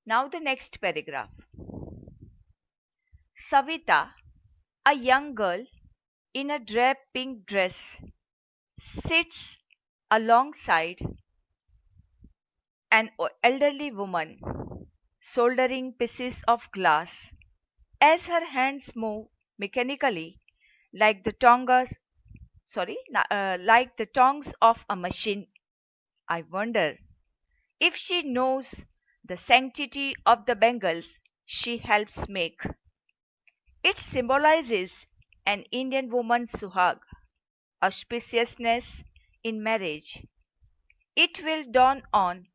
Now the next paragraph. Savita, a young girl in a draped pink dress, sits alongside an elderly woman soldering pieces of glass. As her hands move mechanically like the like the tongues of a machine, I wonder if she knows the sanctity of the bangles she helps make. It symbolizes an Indian woman's suhag, auspiciousness in marriage. It will dawn on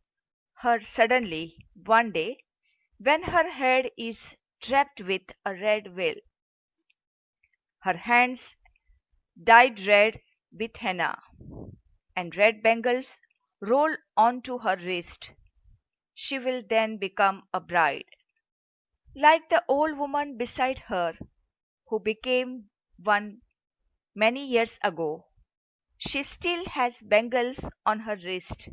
her suddenly one day when her head is draped with a red veil, her hands dyed red with henna, and red bangles roll onto her wrist. She will then become a bride, like the old woman beside her who became one many years ago. She still has bangles on her wrist,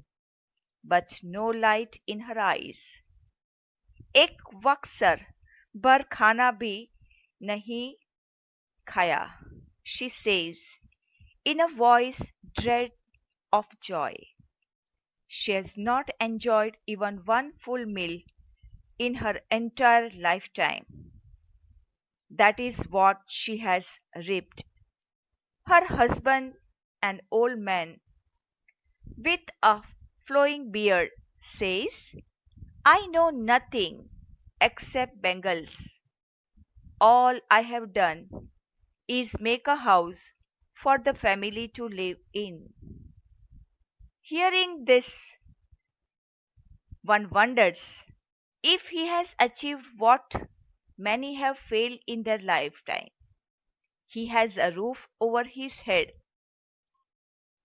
but no light in her eyes. एक वक्त sir बर खाना भी नहीं खाया, she says, in a voice dread of joy. She has not enjoyed even one full meal in her entire lifetime. That is what she has reaped. Her husband, an old man with a flowing beard, says, I know nothing except bangles. All I have done is make a house for the family to live in. Hearing this, one wonders if he has achieved what many have failed in their lifetime. He has a roof over his head.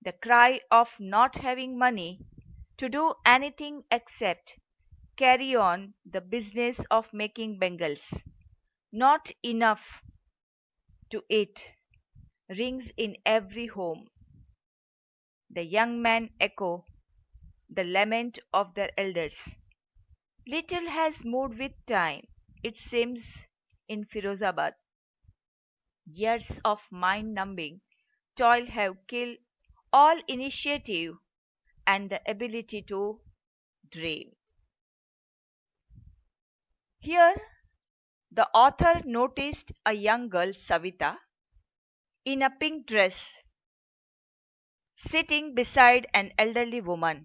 The cry of not having money to do anything except carry on the business of making bangles, not enough to eat, rings in every home. The young men echo the lament of their elders. Little has moved with time, it seems, in Firozabad. Years of mind numbing toil have killed all initiative and the ability to dream. Here, the author noticed a young girl, Savita, in a pink dress, sitting beside an elderly woman,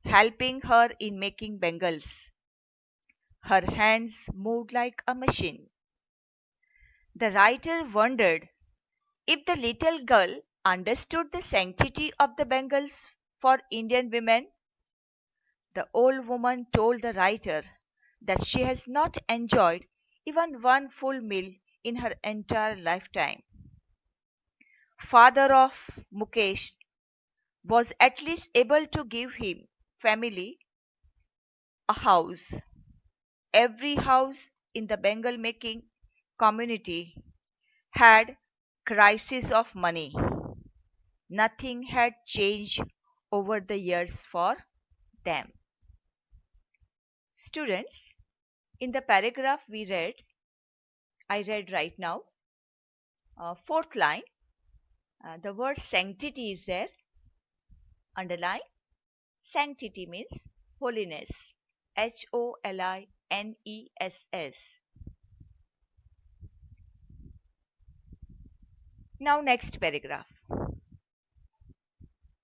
helping her in making bangles. Her hands moved like a machine. The writer wondered if the little girl understood the sanctity of the bangles for Indian women. The old woman told the writer that she has not enjoyed even one full meal in her entire lifetime. Father of Mukesh was at least able to give him family a house. Every house in the Bengal making community had crisis of money. Nothing had changed over the years for them. Students, in the paragraph I read right now, fourth line, the word sanctity is there. Underline. Sanctity means holiness. HOLINESS. Now, next paragraph.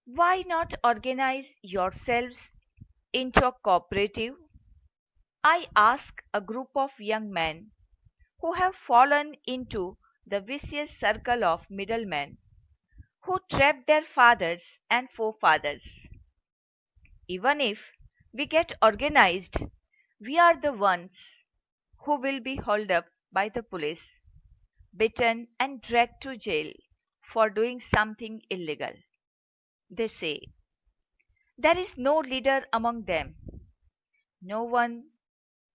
Why not organize yourselves into a cooperative? I ask a group of young men who have fallen into the vicious circle of middlemen who trap their fathers and forefathers. Even if we get organized, we are the ones who will be hauled up by the police, beaten and dragged to jail for doing something illegal. They say there is no leader among them, no one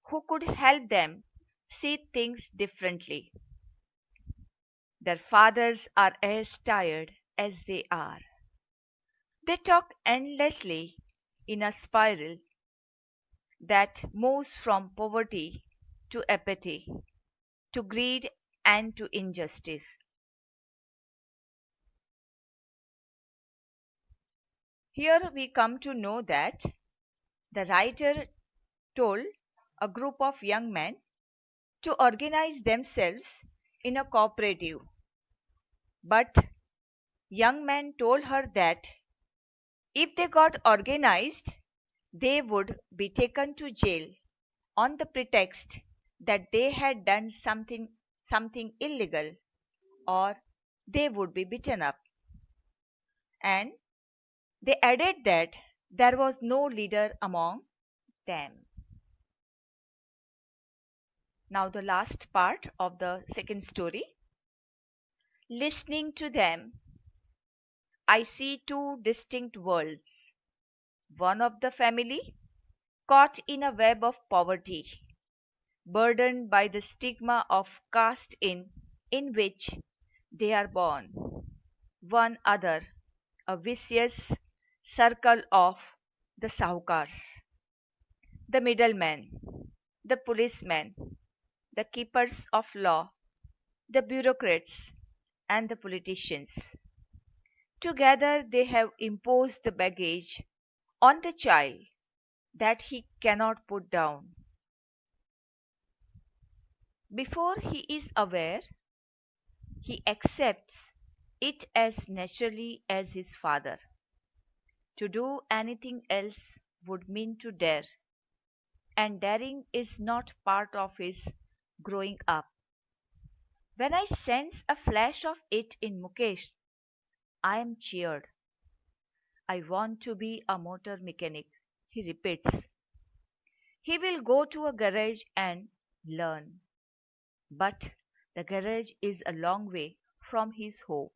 who could help them see things differently. Their fathers are as tired as they are. They talk endlessly in a spiral. that moves from poverty to apathy, to greed and to injustice. Here we come to know that the writer told a group of young men to organize themselves in a cooperative. But young men told her that if they got organized, they would be taken to jail on the pretext that they had done something illegal, or they would be beaten up. And they added that there was no leader among them. Now, the last part of the second story. Listening to them, I see two distinct worlds. One of the family caught in a web of poverty, burdened by the stigma of caste in which they are born. One other, a vicious circle of the sahukars, the middlemen, the policemen, the keepers of law, the bureaucrats, and the politicians. Together they have imposed the baggage on the child that he cannot put down. Before he is aware, he accepts it as naturally as his father. To do anything else would mean to dare, and daring is not part of his growing up. When I sense a flash of it in Mukesh, I am cheered. I want to be a motor mechanic, he repeats. He will go to a garage and learn. But the garage is a long way from his home.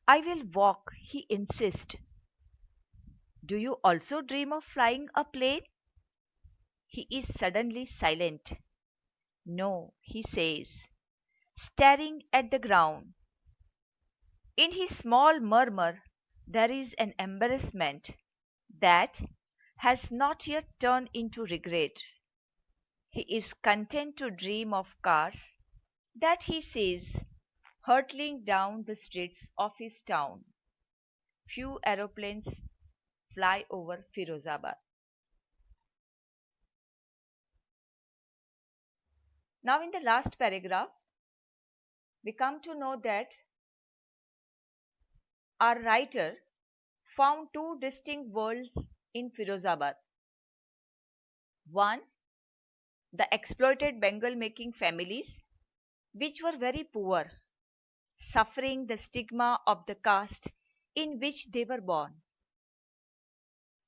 I will walk, he insists. Do you also dream of flying a plane? He is suddenly silent. No, he says, staring at the ground. In his small murmur, there is an embarrassment that has not yet turned into regret. He is content to dream of cars that he sees hurtling down the streets of his town. Few aeroplanes fly over Firozabad. Now, in the last paragraph, we come to know that our writer found two distinct worlds in Firozabad. One, the exploited Bengal making families, which were very poor, suffering the stigma of the caste in which they were born.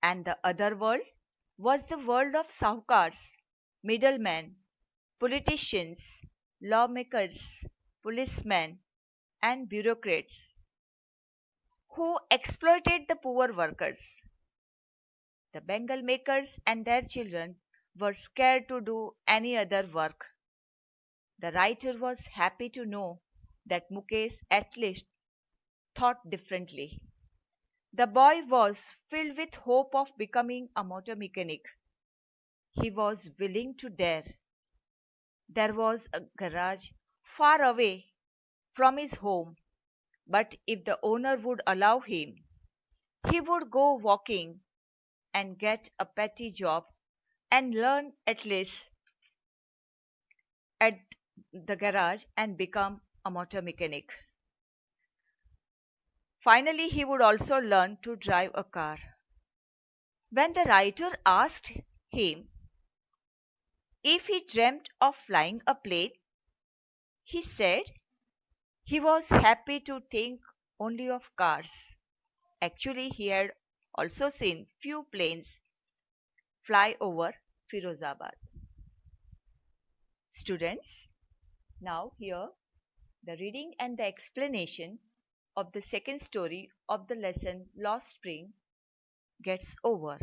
And the other world was the world of sahukars, middlemen, politicians, lawmakers, policemen, and bureaucrats who exploited the poor workers. The Bengal makers and their children were scared to do any other work. The writer was happy to know that Mukesh at least thought differently. The boy was filled with hope of becoming a motor mechanic. He was willing to dare. There was a garage far away from his home, but if the owner would allow him, he would go walking and get a petty job and learn at least at the garage and become a motor mechanic. Finally, he would also learn to drive a car. When the writer asked him if he dreamt of flying a plane, he said he was happy to think only of cars. Actually, he had also seen few planes fly over Firozabad. Students, now here the reading and the explanation of the second story of the lesson Lost Spring gets over.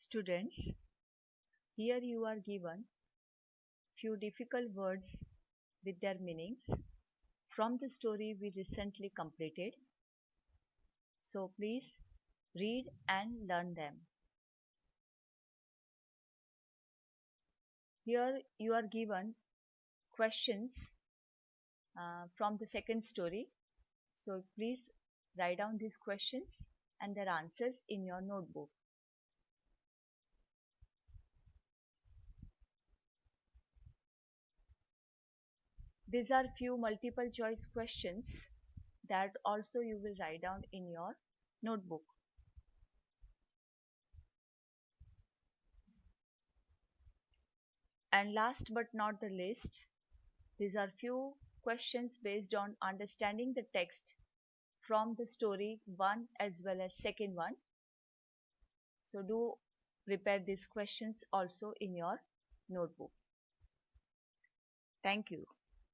Students, here you are given few difficult words with their meanings from the story we recently completed. So please read and learn them. Here you are given questions from the second story. So please write down these questions and their answers in your notebook. These are few multiple choice questions that also you will write down in your notebook. And last but not the least, these are few questions based on understanding the text from the story one as well as second one. So do prepare these questions also in your notebook. Thank you.